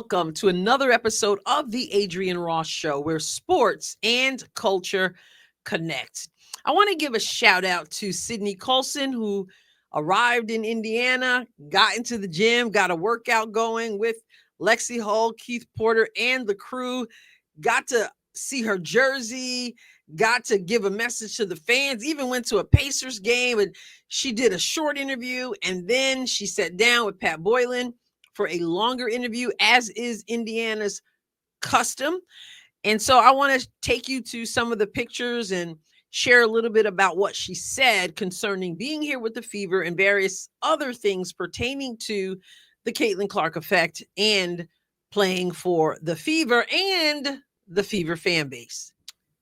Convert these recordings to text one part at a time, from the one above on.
welcome to another episode of the Adrienne Ross Show, where sports and culture connect. I want to give a shout out to Sydney Colson, who arrived in Indiana, got into the gym, got a workout going with Lexi Hull, Keith Porter, and the crew, got to see her jersey, got to give a message to the fans, even went to a Pacers game, and she did a short interview, and then she sat down with Pat Boylan for a longer interview, as is Indiana's custom. And so I want to take you to some of the pictures and share a little bit about what she said concerning being here with the Fever and various other things pertaining to the Caitlin Clark effect and playing for the Fever and the Fever fan base.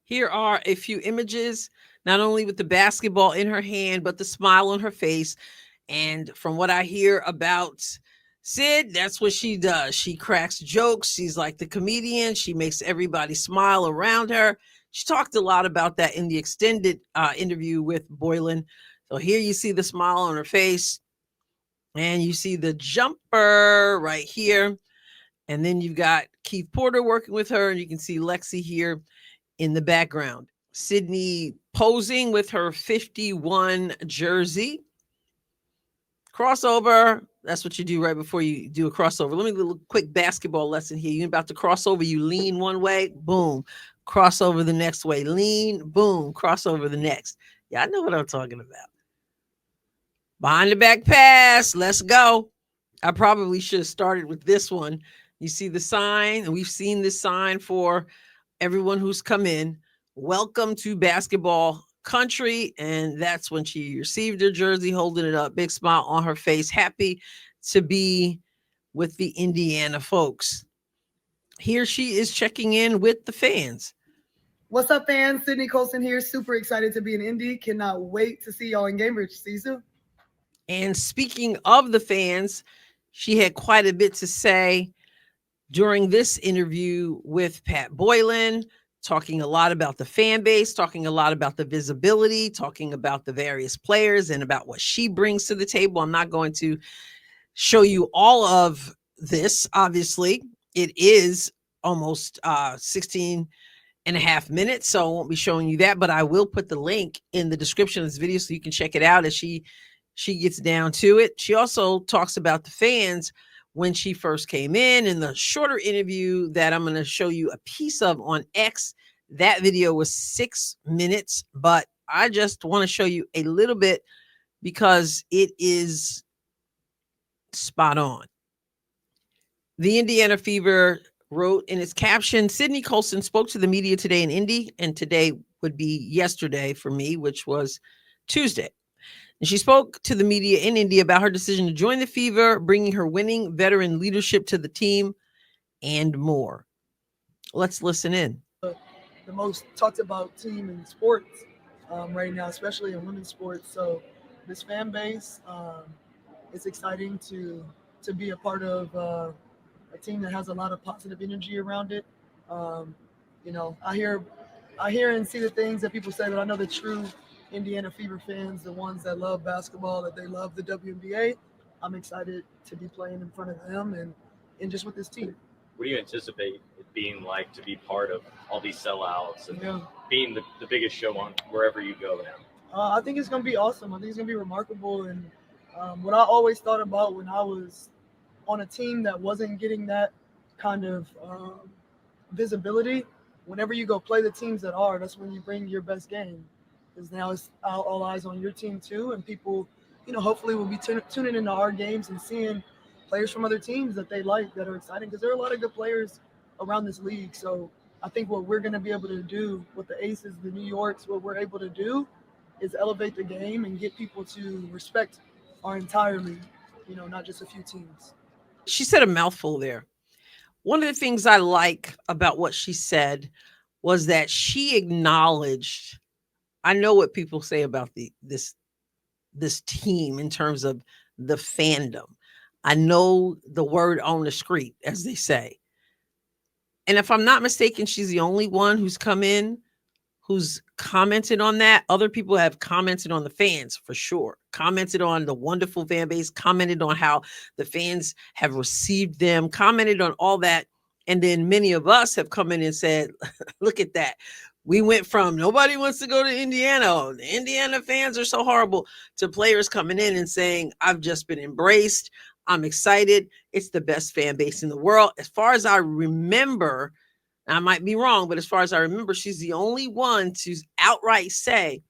Here are a few images, not only with the basketball in her hand, but the smile on her face. And from what I hear about Sid, that's what she does. She cracks jokes. She's like the comedian. She makes everybody smile around her. She talked a lot about that in the extended interview with Boylan. So here you see the smile on her face, and you see the jumper right here. And then you've got Keith Porter working with her, and you can see Lexi here in the background. Sydney posing with her 51 jersey. Crossover. That's what you do right before you do a crossover. Let me do a little quick basketball lesson here. You're about to cross over. You lean one way, boom. Cross over the next way. Lean, boom. Cross over the next. Yeah, I know what I'm talking about. Behind the back pass. Let's go. I probably should have started with this one. You see the sign, and we've seen this sign for everyone who's come in. Welcome to basketball country. And that's when she received her jersey, holding it up, big smile on her face, happy to be with the Indiana folks. Here she is checking in with the fans. What's up, fans? Sydney Colson here. Super excited to be in Indy. Cannot wait to see y'all in Cambridge. See you soon. And speaking of the fans, she had quite a bit to say during this interview with Pat Boylan, talking a lot about the fan base, talking a lot about the visibility, talking about the various players and about what she brings to the table. I'm not going to show you all of this. Obviously, it is almost 16 and a half minutes, so I won't be showing you that, but I will put the link in the description of this video so you can check it out as she gets down to it. She also talks about the fans when she first came in the shorter interview that I'm going to show you a piece of on X. That video was 6 minutes, but I just want to show you a little bit because it is spot on. The Indiana Fever wrote in its caption, Sydney Coulson spoke to the media today in Indy, and today would be yesterday for me, which was Tuesday. And she spoke to the media in Indy about her decision to join the Fever, bringing her winning veteran leadership to the team, and more. Let's listen in. The most talked about team in sports right now, especially in women's sports. So this fan base, it's exciting to be a part of a team that has a lot of positive energy around it. You know, I hear and see the things that people say, but I know the true Indiana Fever fans, the ones that love basketball, that they love the WNBA. I'm excited to be playing in front of them and just with this team. What do you anticipate it being like to be part of all these sellouts and being the biggest show on wherever you go now? I think it's going to be awesome. I think it's going to be remarkable. And what I always thought about when I was on a team that wasn't getting that kind of visibility, whenever you go play the teams that are, that's when you bring your best game. Because now it's all eyes on your team too, and people, you know, hopefully will be tuning into our games and seeing players from other teams that they like, that are exciting, because there are a lot of good players around this league. So I think what we're going to be able to do with the Aces, the New Yorks, what we're able to do is elevate the game and get people to respect our entire league, you know, not just a few teams. She said a mouthful there. One of the things I like about what she said was that she acknowledged, I know what people say about this team in terms of the fandom. I know the word on the street, as they say. And if I'm not mistaken, she's the only one who's come in who's commented on that. Other people have commented on the fans for sure. commented on the wonderful fan base, commented on how the fans have received them, commented on all that. And then many of us have come in and said, look at that. We went from nobody wants to go to Indiana. Oh, the Indiana fans are so horrible, to players coming in and saying, I've just been embraced. I'm excited. It's the best fan base in the world. As far as I remember, I might be wrong, but as far as I remember, she's the only one to outright say,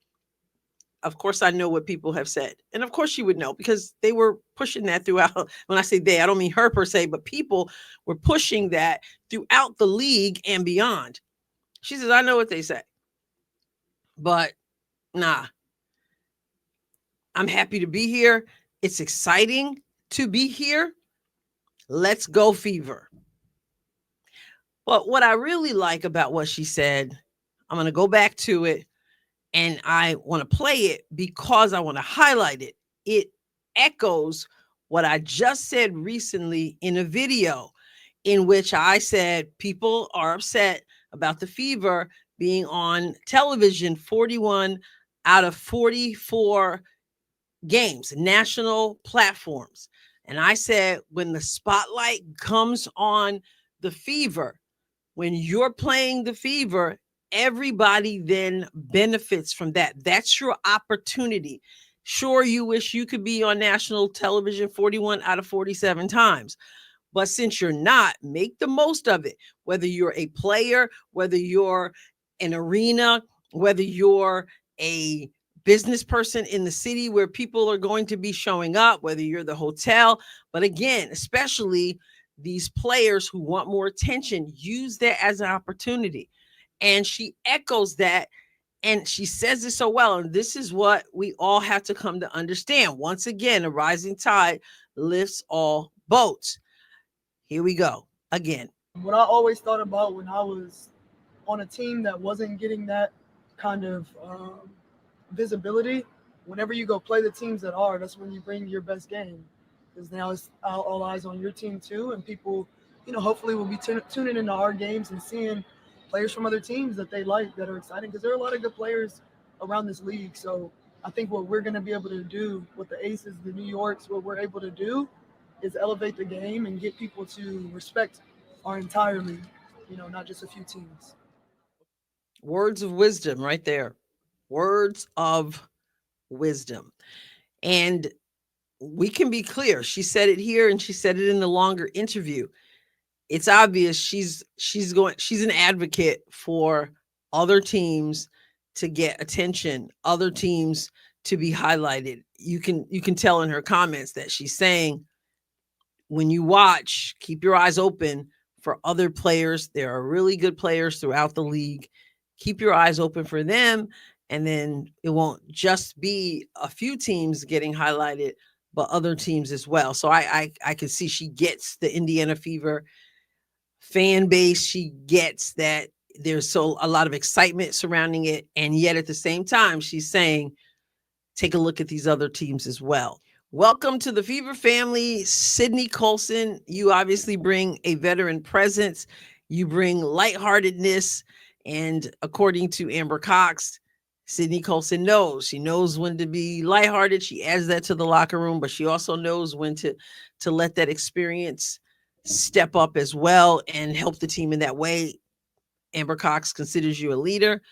of course, I know what people have said. And of course she would know, because they were pushing that throughout. When I say they, I don't mean her per se, but people were pushing that throughout the league and beyond. She says, I know what they say, but nah, I'm happy to be here. It's exciting to be here. Let's go Fever. But what I really like about what she said, I'm going to go back to it, and I want to play it because I want to highlight it. It echoes what I just said recently in a video in which I said people are upset about the Fever being on television 41 out of 44 games, national platforms. And I said, when the spotlight comes on the Fever, when you're playing the Fever, everybody then benefits from that. That's your opportunity. Sure, you wish you could be on national television 41 out of 47 times. But since you're not, make the most of it. Whether you're a player, whether you're an arena, whether you're a business person in the city where people are going to be showing up, whether you're the hotel. But again, especially these players who want more attention, use that as an opportunity. And she echoes that, and she says it so well. And this is what we all have to come to understand. Once again, a rising tide lifts all boats. Here we go again. What I always thought about when I was on a team that wasn't getting that kind of visibility, whenever you go play the teams that are, that's when you bring your best game. Because now it's all eyes on your team too, and people, hopefully will be tuning into our games and seeing players from other teams that they like, that are exciting, because there are a lot of good players around this league. So I think what we're going to be able to do with the Aces, the New Yorks, what we're able to do is elevate the game and get people to respect our entire league, not just a few teams. Words of wisdom right there. Words of wisdom. And we can be clear. She said it here and she said it in the longer interview. It's obvious she's an advocate for other teams to get attention, other teams to be highlighted. You can tell in her comments that she's saying, when you watch, keep your eyes open for other players. There are really good players throughout the league. Keep your eyes open for them, and then it won't just be a few teams getting highlighted, but other teams as well. So I can see she gets the Indiana Fever fan base. She gets that there's a lot of excitement surrounding it, and yet at the same time, she's saying, take a look at these other teams as well. Welcome to the Fever family, Sydney Coulson. You obviously bring a veteran presence. You bring lightheartedness. And according to Amber Cox, Sydney Coulson knows. She knows when to be lighthearted. She adds that to the locker room, but she also knows when to let that experience step up as well and help the team in that way. Amber Cox considers you a leader,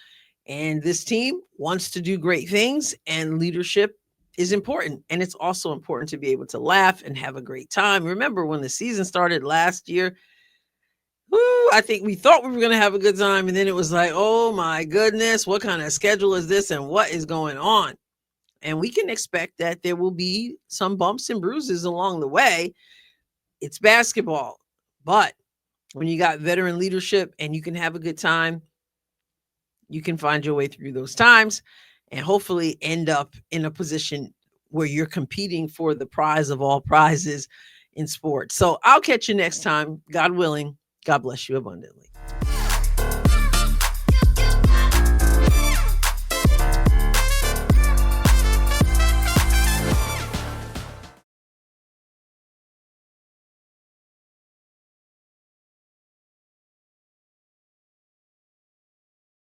and this team wants to do great things, and leadership is important. And it's also important to be able to laugh and have a great time. Remember when the season started last year, I think we thought we were going to have a good time. And then it was like, oh my goodness, what kind of schedule is this and what is going on? And we can expect that there will be some bumps and bruises along the way. It's basketball. But when you got veteran leadership and you can have a good time, you can find your way through those times and hopefully end up in a position where you're competing for the prize of all prizes in sports. So I'll catch you next time, God willing. God bless you abundantly.